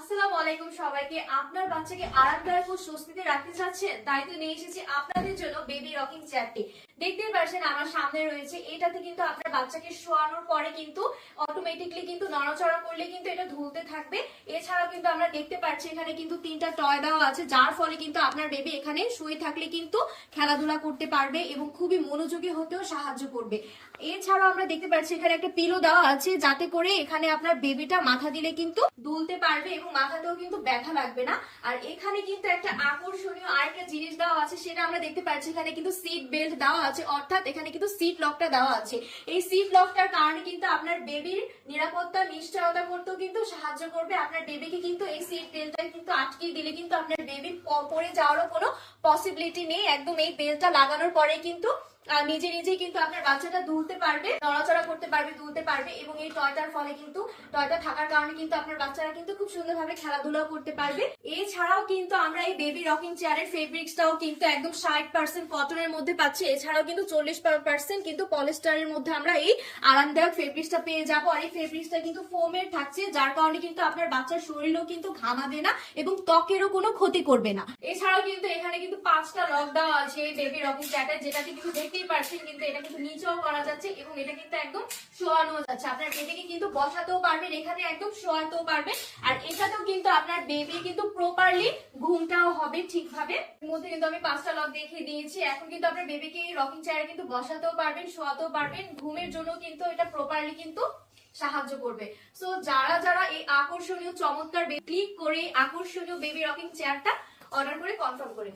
আসসালামু আলাইকুম সবাইকে। আপনার বাচ্চাকে আরামদায়ক ও স্বস্তিতে রাখতে চাচ্ছেন, তাই তো নিয়ে এসেছি আপনাদের জন্য বেবি রকিং চেয়ারটি। দেখতেই পাচ্ছেন আমার সামনে রয়েছে। এটাতে কিন্তু আপনার বাচ্চাকে শোয়ানোর পরে কিন্তু অটোমেটিকলি কিন্তু নড়াচড়া করলে কিন্তু এটা ঝুলতে থাকবে। এছাড়াও কিন্তু আমরা দেখতে পাচ্ছি এখানে কিন্তু 3টা টয় দেওয়া আছে, যার ফলে কিন্তু আপনার বেবি এখানে শুয়ে থাকলে কিন্তু খেলাধুলা করতে পারবে এবং খুবই মনোযোগী হতেও সাহায্য করবে। এছাড়াও আমরা দেখতে পাচ্ছি এখানে একটা পিলো দেওয়া আছে, যাতে করে এখানে আপনার বেবিটা মাথা দিলে কিন্তু দুলতে পারবে এবং মাথাতেও কিন্তু ব্যথা লাগবে না। আর এখানে কিন্তু একটা আকর্ষণীয় আরেকটা জিনিস দেওয়া আছে, সেটা আমরা দেখতে পাচ্ছি এখানে কিন্তু সিট বেল্ট দেওয়া আছে, অর্থাৎ এখানে কিন্তু সিট লকটা দেওয়া আছে। এই সিট লকটার কারণে কিন্তু আপনার বেবির নিরাপত্তা নিশ্চয়তা করতেও কিন্তু সাহায্য করবে। আপনার বেবিকে কিন্তু এই সিট বেল্টটা কিন্তু আটকে দিলে কিন্তু আপনার বেবি পড়ে যাওয়ারও কোনো পসিবিলিটি নেই। একদম এই বেল্টটা লাগানোর পরে কিন্তু নিজে নিজেই কিন্তু আপনার বাচ্চাটা দুলতে পারবে, নড়াচড়া করতে পারবে, দুলতে পারবে এবং এই টয়টার ফলে কিন্তু টয়টা থাকার কারণে কিন্তু আপনার বাচ্চারা কিন্তু খুব সুন্দরভাবে খেলাধুলা করতে পারবে। এছাড়াও কিন্তু আমরা এই বেবি রকিং চেয়ারের ফেব্রিক্সটাও কিন্তু একদম 60% কটনের মধ্যে পাচ্ছি। এছাড়াও কিন্তু 40% কিন্তু পলিস্টারের মধ্যে আমরা এই আরামদায়ক ফেব্রিক্সটা পেয়ে যাবো। আর এই ফেব্রিক্সটা কিন্তু ফোমের থাকছে, যার কারণে কিন্তু আপনার বাচ্চার শরীরেও কিন্তু ঘামাবে না এবং ত্বকেরও কোনো ক্ষতি করবে না। এছাড়াও কিন্তু এখানে কিন্তু 5টা লক দেওয়া আছে এই বেবি রকিং চেয়ারটা, যেটাতে কিন্তু দেখতেই পাচ্ছেন কিন্তু এটা কিন্তু নিচেও করা যাচ্ছে এবং এটা কিন্তু একদম শোয়ানো যাচ্ছে। আপনার বেবিকে কিন্তু বসাতেও পারবেন, এখানে একদম শোয়াতেও পারবেন। আর এটাতেও কিন্তু আপনার বেবি কিন্তু প্রপারলি ঘুমটাও হবে ঠিকভাবে। এর মধ্যে কিন্তু আমি 5টা লক দেখিয়ে দিয়েছি। এখন কিন্তু আপনার বেবিকে এই রকিং চেয়ারে কিন্তু বসাতেও পারবেন, শোয়াতেও পারবেন। ঘুমের জন্য কিন্তু এটা প্রপারলি কিন্তু সাহায্য করবে। সো যারা যারা এই আকর্ষণীয় চমৎকার ক্লিক করে আকর্ষণীয় বেবি রকিং চেয়ারটা অর্ডার করে কনফার্ম করে